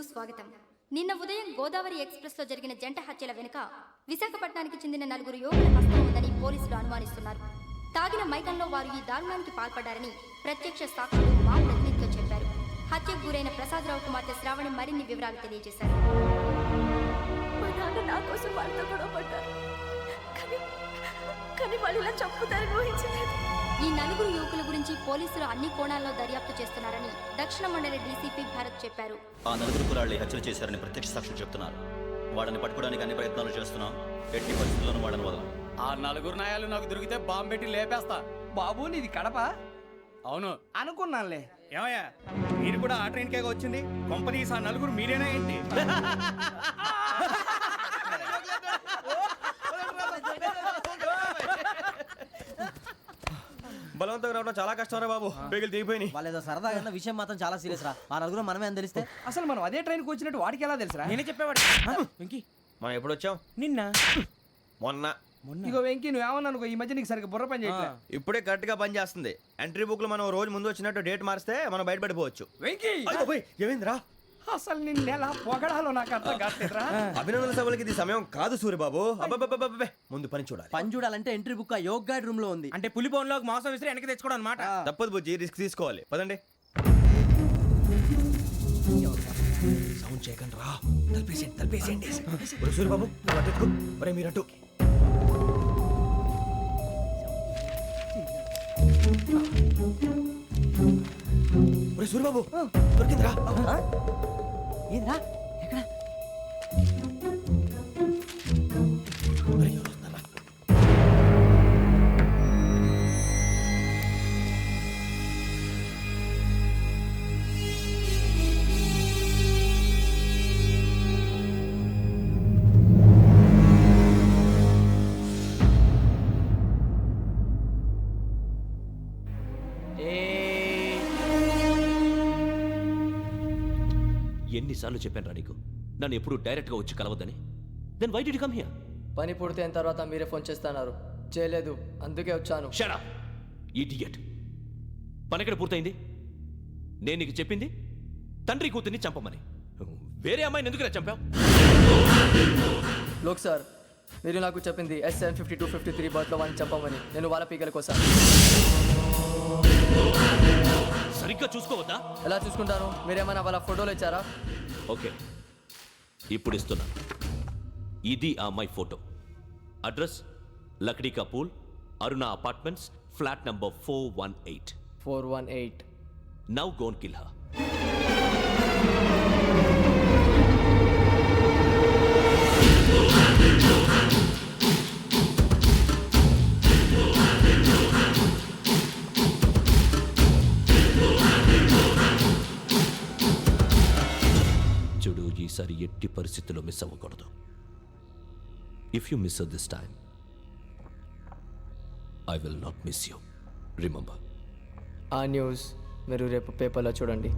న్యూస్కు స్వాగతం. నిన్న ఉదయం గోదావరి ఎక్స్ప్రెస్లో జరిగిన జంట హత్యల వెనుక విశాఖపట్నానికి చెందిన 4 యువకుల హస్తం ఉందని పోలీసులు అనుమానిస్తున్నారు. తాగిన మైకంలో వారు ఈ దారుణానికి పాల్పడ్డారని ప్రత్యక్ష సాక్షులు మా ప్రతినిధితో చెప్పారు. హత్యకు గురైన ప్రసాదరావు కుమార్తె శ్రావణి మరిన్ని వివరాలు తెలియజేశారు. మా నాన్న నా కోసం వాళ్ళతో గొడవ పడ్డారు, కానీ వాళ్ళు ఇలా చంపుతారని ఊహించలేదు. ఈ 4 యువకుల గురించి పోలీసులు అన్ని కోణాల్లో దర్యాప్తు చేస్తున్నారని దక్షిణ మండలి డీసీపీ భరత్ చెప్పారు. ఆ 4 కుర్రాళ్లు హత్యలు చేశారని ప్రత్యక్ష సాక్షులు చెప్తున్నారు. వాళ్ళని పట్టుకోవడానికి అన్ని ప్రయత్నాలు చేస్తున్నాం. ఎట్టి పరిస్థితుల్లోనూ వాళ్ళని వదలం. ఆ 4 నాయాలు నాకు దొరికితే బాంబు పెట్టి లేపేస్తా. బాబు నీది కడప? అవును అనుకున్నానులే. ఏమయ్యా, మీరు కూడా ఆ ట్రైన్ కేగా వచ్చింది? కొంపదీసి ఆ 4 మీరేనా ఏంటి? బలవంతంగా రావడం చాలా కష్టం రా బాబు. బేగులు దిగిపోయినాయి. వాళ్ళేదో సరదాగా విషయం మాత్రం చాలా సీరియస్ రా. ఆ 4 మనమే అని తెలిస్తే అసలు మనం అదే ట్రైన్కి వచ్చినట్టు వాడికి ఎలా తెలుసురా? నేనే చెప్పేవాడు. వెంకీ మనం ఎప్పుడు వచ్చాం? నిన్న మొన్న. ఇగో వెంకీ నువ్వేమన్నా అనుకో, ఈ మధ్య నీకు సరిగ్గా బుర్ర పని చేయట్లేదు. ఇప్పుడే కరెక్ట్ గా పని చేస్తుంది. ఎంట్రీ బుక్ లో మనం రోజు ముందు వచ్చినట్టు డేట్ మారిస్తే మనం బయటపడిపోవచ్చు. వెంకీ ఏమైందిరా? అసలు నిన్న ఎలా పొగడాలో నాకు అర్థం కావట్లేదురా. అభినందన సభలకి ఇది సమయం కాదు సూర్యబాబు. అబ్బబ్బబ్బబ్బబ్బే, ముందు పని చూడాలి. పని చూడాలంటే ఎంట్రీ బుక్ ఆ యోగ్ గైడ్ రూమ్ లో ఉంది. అంటే పులి బోన్లోకి మాంసం విసిరి వెనక్కి తెచ్చుకోవడం అనమాట. తప్పదు బుజ్జి, రిస్క్ తీసుకోవాలి. పదండి. సౌండ్ చేయకండి రా. తలపేసేయండి. సూర్యబాబు అటు ఒరే మీరటు. ఒరే సూర్యబాబు దొరికిందిరా. ఏంద్రా ఎక్కడ? ఒరే, ఎవరు వస్తున్నారా? ఎన్నిసార్లు చెప్పాను నీకు నన్ను ఎప్పుడు డైరెక్ట్గా వచ్చి కలవద్దని? Then why did you come here? పని పూర్తయిన తర్వాత మీరే ఫోన్ చేస్తున్నారు. చేయలేదు, అందుకే వచ్చాను. Shut up idiot. పని ఎక్కడ పూర్తయింది? నేను నీకు చెప్పింది తండ్రి కూతుర్ని చంపమని. వేరే అమ్మాయిని ఎందుకు చంపావు? లోక్ సార్, మీరు నాకు చెప్పింది SN 5253 బర్త్లో వాడిని చంపమని. నేను వాళ్ళ పీకల కోసం. సరిగ్గా చూసుకోవద్దా? ఎలా చూసుకుంటాను? మీరేమైనా వాళ్ళ ఫోటోలు ఇచ్చారా? ఓకే, ఇప్పుడు ఇస్తున్నా. ఇది ఆ అమ్మాయి ఫోటో. అడ్రస్ లక్డీ కా pool, Aruna apartments, flat number 418. 418. Now go and kill her. చూడు, ఈసారి ఎట్టి పరిస్థితుల్లో మిస్ అవ్వకూడదు. If you miss this time I will not miss you. Remember. ఆ న్యూస్ మీరు రేపు పేపర్లో చూడండి.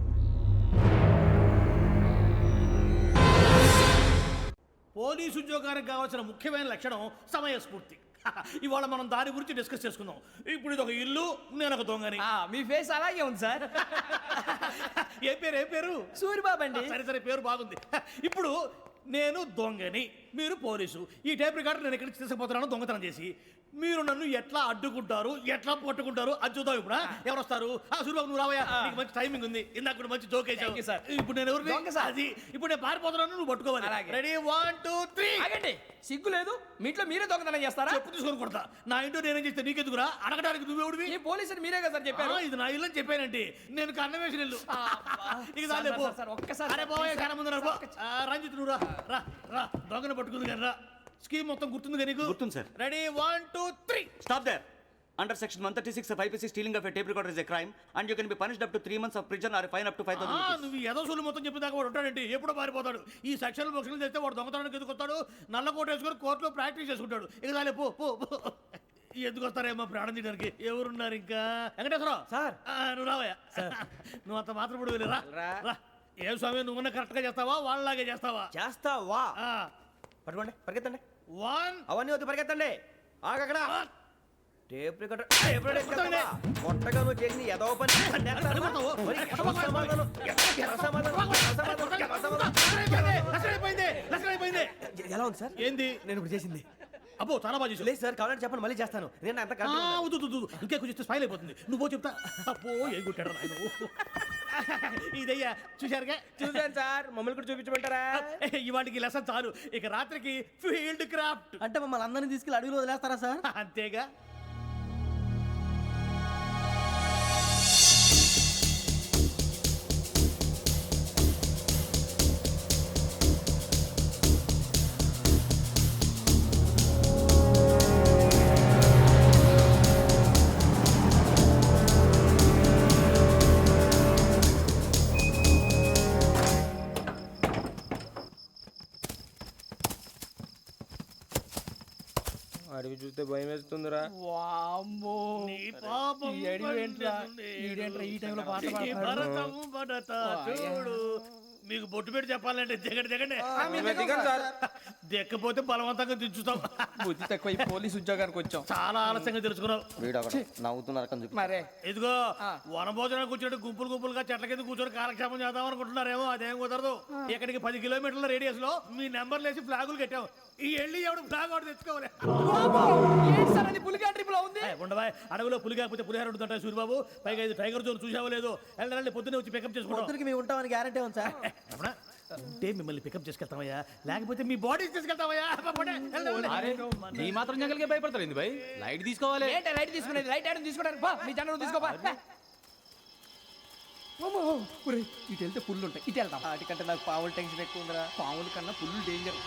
పోలీసు ఉద్యోగానికి కావాల్సిన ముఖ్యమైన లక్షణం సమయస్ఫూర్తి. ఇవాళ మనం దాని గురించి డిస్కస్ చేసుకుందాం. ఇప్పుడు ఇది ఒక ఇల్లు, నేను ఒక దొంగని. మీ ఫేస్ అలాగే ఉంది సార్. ఏ పేరు? సూరిబాబు అండి. సరే పేరు బాగుంది. ఇప్పుడు నేను దొంగని, మీరు పోలీసు. ఈ టైప్ రికార్డు నేను ఎక్కడికి తీసుకుపోతున్నాను దొంగతనం చేసి. మీరు నన్ను ఎట్లా అడ్డుకుంటారు, ఎట్లా పట్టుకుంటారు అది చూద్దాం. ఇప్పుడు ఎవరు వస్తారు? సూరిబాబు నువ్వు రావయ్యా, నీకు మంచి టైమింగ్ ఉంది. ఇందాక కూడా మంచి జోక్ వేసావు. ఇప్పుడు నేను ఎవరు? అది ఇప్పుడు నేను పారిపోతున్నాను, నువ్వు పట్టుకోవాలి. రెడీ 1 2 3. ఆగండి, సిగ్గు లేదు? మీ ఇంట్లో మీరే దొంగతనం చేస్తారా? చెప్పు తీసుకొని కొడతా. నా ఇంట్లో నేనేం చేస్తే నీకెందుకురా? అడగడానికి నువ్వెవడివి? ఈ పోలీసులు మీరే కదా సార్ చెప్పారు. ఇది నా ఇల్లు అని చెప్పానంటే నేను కన్న వేసిన ఇల్లు. ఇక ఒక్కసారి అరే పోయే కన్న ముందు రంజిత్ నువ్వు రా దొంగను పట్టుకుంది కానీ రా. స్కీమ్ మొత్తం గుర్తుంది కానీ నీకు? గుర్తుంది sir. Ready 1 2 3. Stop there. Under section 136 of IPC, stealing of a tape recorder is a crime and you can be punished up to 3 months of prison or a fine up to 5,000 rupees. నువ్వు ఎదసూలు మొత్తం చెప్పిన దాకా వాడు ఉంటాడండి, ఎప్పుడో పారిపోతాడు. ఈ section బుక్స్లు చేస్తే వాడు దొంగతనానికి ఎందుకు వస్తాడు? నల్ల కోట వేసుకొని కోర్టులో ప్రాక్టీస్ చేసుకుంటాడు. ఇక చాలే పో. ఎందుకు వస్తారేమో ప్రాణం తీయడానికి? ఎవరున్నారు ఇంకా? వెంకటేశ్వరరావు సార్. నువ్వు రావయ్యా. నువ్వు అంత మాత్రం ఇప్పుడు వెళ్ళి రా. ఏం స్వామి, నువ్వున్న కరెక్ట్ గా చేస్తావా, వాళ్ళలాగే చేస్తావా? చేస్తావా? పట్టుకోండి, పరిగెత్తండి. 1 అవన్నీ వద్దు, పరిగెత్తండి. ఆగక్కడ టేప్ రికార్డర్ కొట్టగా నువ్వు చేసిన ఏదో పని. ఎలా ఉంది సార్? ఏంది? నేను ఇప్పుడు చేసింది. అబ్బో చాలా బాగా చేసావు. లేదు సార్, కావాలంటే చెప్పండి, మళ్ళీ చేస్తాను. నేను అంత ఆ, వద్దు వద్దు, వద్దు. ఇంకే కొంచెం స్మైల్ అయిపోతుంది. నువ్వు చెప్తా. అబ్బో ఏ కొట్టాడు నాయన. ఇదయ్యా చూశారుగా. చూసాను సార్, మమ్మల్ని కూడా చూపించమంటారా? ఇవాటికి లెసన్ చాలు. ఇక రాత్రికి ఫీల్డ్ క్రాఫ్ట్. అంటే మమ్మల్ని అందరినీ తీసుకెళ్ళి అడుగులో వదిలేస్తారా సార్? అంతేగా. అడవి చూస్తే భయం వేస్తుందిరా. వామ్మో నీ పాపం ఈ అడవి ఏంట్రా? పండుతుంది. ఈడేంట్రా ఈ టైంలో పాట ఈ పాడుతున్నాడు? భరతము భరత చూడు. మీకు బొట్టు పెట్టి చెప్పాలంటే దిగండి దిగండి. దిగండి సార్. దిక్కపోతే బలవంతంగా దించుతాం. బుద్ధి తక్కువ ఈ పోలీస్ ఉద్యోగానికి వచ్చాం. చాలా ఆలస్యంగా తెలుసుకున్నావు. నవ్వుతున్నారు. మరే ఇదిగో వనభోజనానికి కూర్చొని గుంపులు గుంపులుగా చెట్ల కింద కూర్చొని కాలక్షేపం చేద్దాం అనుకుంటున్నారేమో. అదేం కుదరదు. ఇక్కడికి 10 కిలోమీటర్ల రేడియస్ లో మీ నెంబర్లు వేసి ఫ్లాగులు కట్టాం. ఈ వెళ్ళి ఎవడు ఫ్లాగ్ ఒకటి తెచ్చుకోవాలి. ఏంటి సార్ అది పులిగా ట్రిప్ లో ఉంది? ఉండవా, అడవిలో పులి కాకపోతే పులిహార ఉంటుంటా సూరిబాబు. పైగా ఇది టైగర్ జోన్ చూసావో లేదో. వెళ్ళండి పొద్దున్నే వచ్చి పికప్ చేసుకుంటాం. పొద్దునకి మేము ఉంటామని గ్యారంటీ ఉంది సార్. రమణ, ఉంటే మిమ్మల్ని పికప్ చేసుకెళ్తామయ్యా, లేకపోతే మీ బాడీ తీసుకెళ్తామయ్యా. ఈ మాత్రం జంగల్కే భయపడతారు ఏంది భయ్? లైట్ తీసుకోవాలి. ఏంటి లైట్ తీసుకునేది? లైట్ ఆడని తీసుకోవడానికి బా, మీ జనరు తీసుకోబా. ఇటు వెళ్తే పుల్లు ఉంటాయి, ఇటు వెళ్తాం. వాటికంటే నాకు పావుల టెన్షన్ ఎక్కువ ఉందిరా. పాముల కన్నా పుల్లు డేంజర్.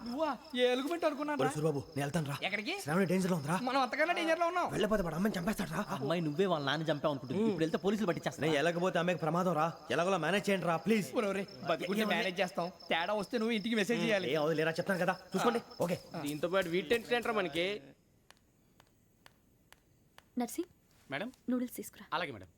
నువ్వా? ఏ ఎలుగుబెట్టి అనుకున్నాను. సూరిబాబు నేను వెళ్తాను రా. ఎక్కడికి? శ్రావణ డేంజర్ లో ఉందిరా. మనం అంతకన్నా డేంజర్ లో ఉన్నాం. వెళ్ళపోతే వాడు అమ్మని చంపేస్తాడు రా. అమ్మాయి నువ్వే వాళ్ళ నాన్న చంపావు అనుకుంటుంది. ఇప్పుడు వెళ్తే పోలీసులు పట్టించేస్తా. నేను వెళ్ళకపోతే అమ్మాయికి ప్రమాదం రా. ఎలాగోలా మేనేజ్ చేయండి రా ప్లీజ్. బతుకుంటే మేనేజ్ చేస్తాం. తేడా వస్తే నువ్వు ఇంటికి మెసేజ్ చేయాలి. ఏ అవదు లేరా, చెప్తాను కదా, చూసుకోండి. ఓకే. దీంతో పాటు వీటి టెన్షన్ ఏంట్రా మనకి. నర్సి మేడం నూడిల్స్ తీసుకురా. అలాగే మేడం.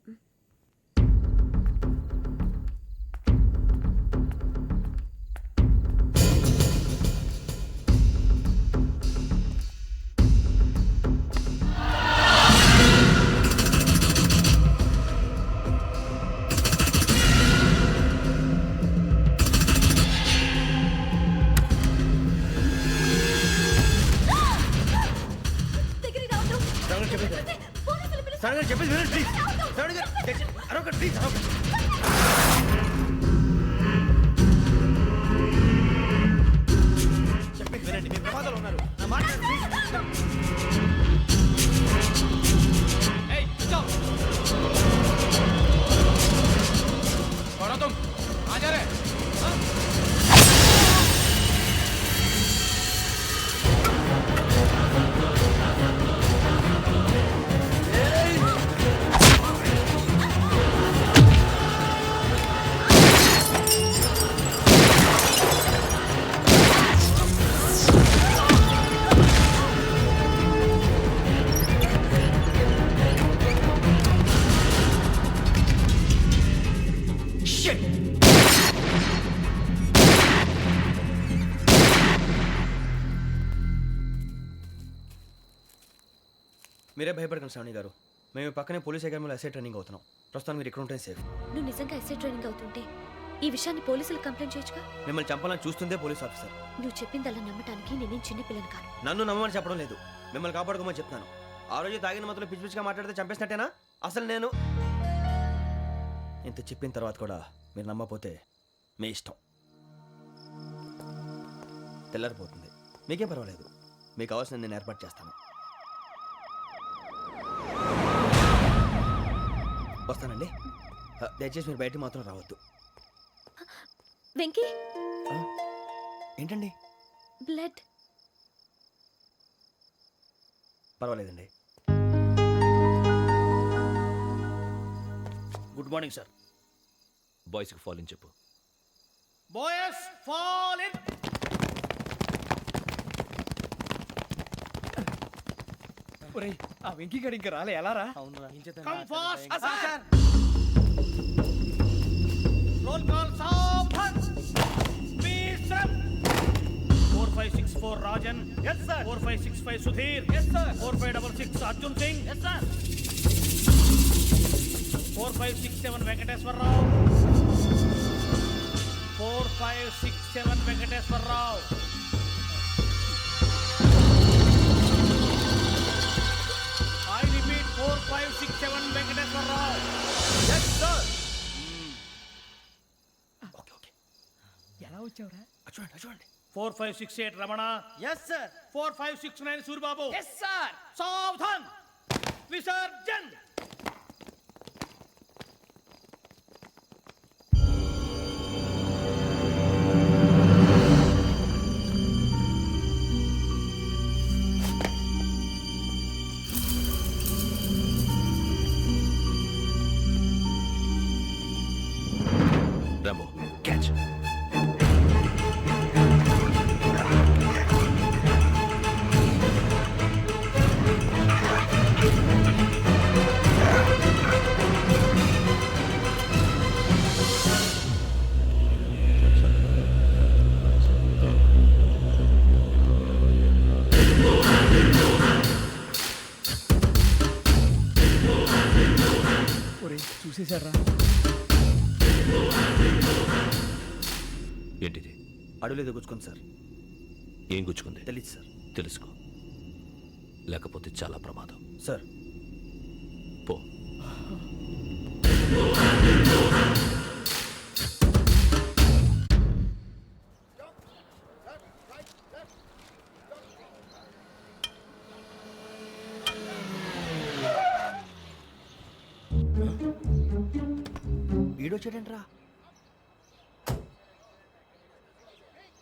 దగ్గరికి రావద్దు. శ్రావణ చెప్పేది పోలీసులు పిలుస్తారు. శ్రావణ చెప్పేది వినండి ప్లీజ్. శ్రావణ గారు అరొకటి ప్లీజ్. చెప్పేది వినండి, మీరు ప్రమాదాలు ఉన్నారు. నా మాట వినండి, ప్లీజ్. ఏయ్ కూర్చో. तुम आ जा रहे మీరే భయపడకండి శ్రావణి గారు. మేము పక్కనే పోలీస్ అకాడమీలో ఎస్ఐ ట్రైనింగ్ అవుతున్నాం. ప్రస్తుతం మీరు ఇక్కడ ఉంటే సేఫ్. నువ్వు నిజంగా ఎస్ఐ ట్రైనింగ్ అవుతుంటే ఈ విషయాన్ని పోలీసులకు కంప్లైంట్ చేయొచ్చుగా. మిమ్మల్ని చంపాలని చూస్తుందే పోలీస్ ఆఫీసర్. నువ్వు చెప్పిందల్లా నమ్మటానికి నేనేం చిన్నపిల్లని కాను. నన్ను నమ్మమని చెప్పడం లేదు, మిమ్మల్ని కాపాడుకోమని చెప్తున్నాను. ఆ రోజు తాగిన మొదలు పిచ్చి పిచ్చిగా మాట్లాడితే చంపేసినట్టేనా? అసలు నేను ఇంత చెప్పిన తర్వాత కూడా మీరు నమ్మపోతే మీ ఇష్టం. తెల్లారిపోతుంది, మీకేం పర్వాలేదు. మీకు కావాల్సిన నేను ఏర్పాటు చేస్తాను. వస్తానండి. దయచేసి మీరు బయటికి మాత్రం రావద్దు. వెంకీ ఏంటండి? బ్లడ్. పర్వాలేదండి. Good morning sir. బాయ్స్కి ఫాల్ ఇన్ చెప్పు. Boys fall in. ఒరేయ్ ఆ వెంకీ గడి ఇంకా రాలే, ఎలా రా? Come fast sir. Roll call సావధాన్. Speed run. 4564 Rajan. yes sir. 4565 Sudheer. yes sir. 4566 Arjun Singh. yes sir. 4567 Venkateswararao 4567 Venkateswararao I repeat 4567 Venkateswararao Yes, sir. ఎలా వచ్చావురా? చూడండి 4568 Ramana yes sir 4569 Suribabu yes sir. సావధాన్ విసర్జన్ రాంబో క్యాచ్. చూసేశారా? ఏంటిది? అడవిలో గుచ్చుకుంది సార్. ఏం గుచ్చుకుంది? తెలీదు సార్. తెలుసుకో, లేకపోతే చాలా ప్రమాదం. సార్ పో. ఈడొచ్చాడంట్రా.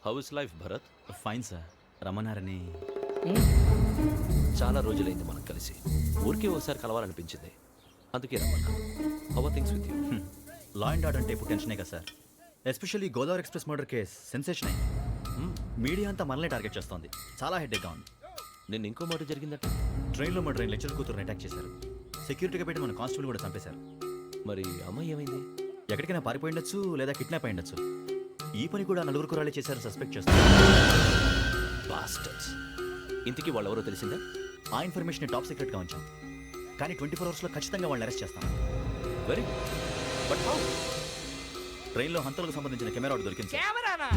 How is life Bharat? Fine sir. రమ్మన్నారని. చాలా రోజులైంది మనం కలిసి. ఊరికే ఒకసారి కలవాలనిపించింది, అందుకే రమ్మన్నా. How are things with you? Law and order అంటే ఇప్పుడు టెన్షనే కదా sir. Especially Godavari express murder case sensation అయింది. మీడియా అంతా మనల్ని టార్గెట్ చేస్తోంది. చాలా హెడ్ఏక్గా ఉంది. నిన్న ఇంకో మాట జరిగిందట. ట్రైన్లో మర్డర్ అయిన లెక్చరర్ కూతురుని అటాక్ చేశారు. సెక్యూరిటీగా పెట్టి మన కానిస్టేబుల్ కూడా చంపేశారు. మరి అమ్మాయి ఏమైంది? ఎక్కడికైనా పారిపోయి ఉండొచ్చు, లేదా కిడ్నాప్ అయి ఉండొచ్చు. ఈ పని కూడా నలుగురు కురాలే చేశారు సస్పెక్ట్ చేస్తారు. బాస్టర్స్. ఇంతకీ వాళ్ళెవరో తెలిసిందా? ఆ ఇన్ఫర్మేషన్ టాప్ సీక్రెట్గా ఉంచాం, కానీ 24 అవర్స్లో ఖచ్చితంగా వాళ్ళని అరెస్ట్ చేస్తాం. Very good. But how? ట్రైన్లో హంతలకు సంబంధించిన కెమెరా ఒకటి దొరికింది సార్. కెమెరానా?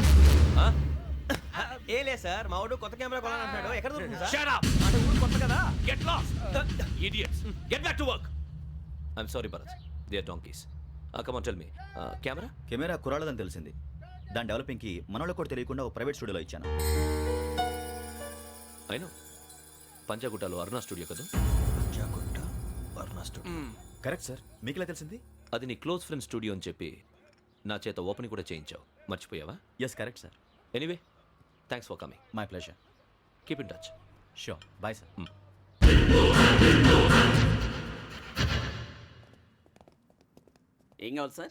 ఏ లే సార్, మా వాడు కొత్త కెమెరా కొనాలంటున్నాడు. ఎక్కడ దొరుకుతుంది సార్? Shut up! అంటే ఊరు కొత్త కదా. Get lost! Idiots! Get back to work! I'm sorry, Bharat. They are donkeys. Come on, tell me. Camera? Camera కురాలదని తెలిసింది. దాని డెవలపింగ్కి మనలో కూడా తెలియకుండా ఒక ప్రైవేట్ స్టూడియోలో ఇచ్చాను. I know. పంజాగుట్టలో అరుణ స్టూడియో కదా? పంజాగుట్ట వర్ణ స్టూడియో. Correct sir. మీకులా తెలిసింది? అది నీ క్లోజ్ ఫ్రెండ్ స్టూడియో అని చెప్పి నా చేత ఓపెన్ కూడా చేయించావు. మర్చిపోయావా? Yes correct sir. Anyway, thanks for coming. My pleasure. Keep in touch. Sure. Bye sir. ఏం కావాలి సార్?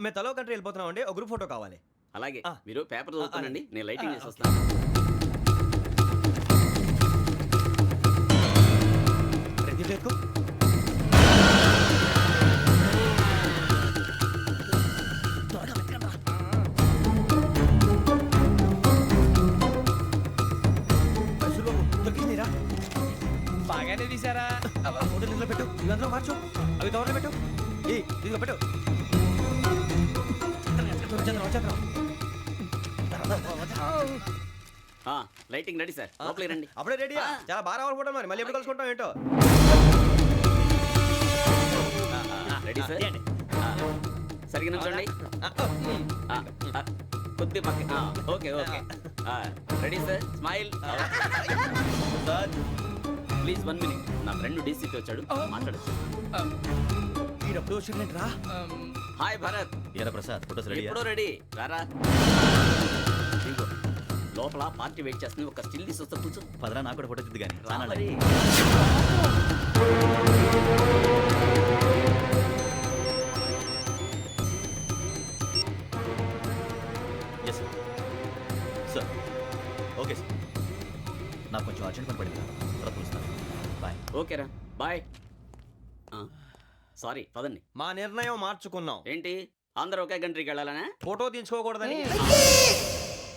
మేము తలో కంట్రీ వెళ్ళిపోతున్నాం అండి. ఒక గ్రూప్ ఫోటో కావాలి. అలాగే, మీరు పేపర్ చదువుతానండి, నేను లైటింగ్ చేసి వస్తాను. బాగానే తీసారా? ఫోటో ఇందులో పెట్టు, ఇవందరూ మార్చు, అవి కవర్లో పెట్టు. ఇదిగో పెట్టు. లైటింగ్ రెడీ సార్, లోపలికి రండి. అప్పుడే రెడీ. చాలా బాగా రావాలి ఫోటో. మరి మళ్ళీ ఎప్పుడు కలుసుకుంటాం ఏంటో. Ready sir. సరిగ్గా నుంచోండి. కొద్ది పక్క. Okay okay. Ready sir. Smile. Please 1 minute. నా ఫ్రెండ్ డీసీపీ వచ్చాడు, మాట్లాడచ్చు. ఈడప్పుడు వచ్చిందంటరా. హాయ్ భరత్. ఏరా ప్రసాద్, ఫోటోస్ రెడీ? ఎప్పుడో రెడీ. రారా. ఇదిగో, లోపల పార్టీ వెయిట్ చేస్తుంది. ఒక స్టిల్ తీసి వస్తే కూర్చో. పదరా, నాకు కూడా ఫోటో తిద్దు కానీ. రా మరి. Yes sir. Sir okay sir. నాకు కొంచెం అర్జెంట్ పని పడింది. తర్వాత పిలుస్తాను. బాయ్. ఓకేరా, బాయ్. సారీ, పదండి. మా నిర్ణయం మార్చుకున్నాం. ఏంటి, అందరూ ఒకే కంట్రీకి వెళ్ళాలనే? ఫోటో తీసుకోకూడదని.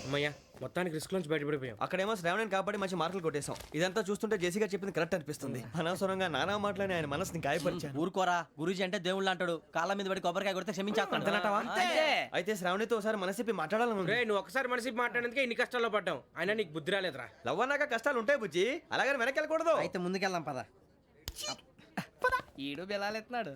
అమ్మయ్యా మొత్తానికి రిస్క్ నుంచి బయటపడిపోయాం. అక్కడేమో శ్రావణిని కాబట్టి మంచి మార్కులు కొట్టేశాం. ఇదంతా చూస్తుంటే జేసీగా చెప్పింది కరెక్ట్ అనిపిస్తుంది. అనవసరంగా నానా మాటలని ఆయన మనసుని గాయపరిచాను. ఊరుకోరా, గురూజీ అంటే దేవుళ్ళు అంటాడు. కాళ్ళ మీద పడి కొబ్బరికాయ కొడితే క్షమించేస్తానంటావా? అయితే శ్రావణితో ఒకసారి మనసిప్పి మాట్లాడాలను. రే నువ్వు ఒకసారి మనసి మాట్లాడేందుకే ఇన్ని కష్టాల్లో పడ్డాం. అయినా నీకు బుద్ధి రాలేదురా. లవ్ అన్నాక కష్టాలు ఉంటాయి బుజ్జి, అలాగని వెనక్కి వెళ్ళకూడదు. అయితే ముందుకెళ్దాం పద. ఈడు బెలాలెత్తున్నాడు.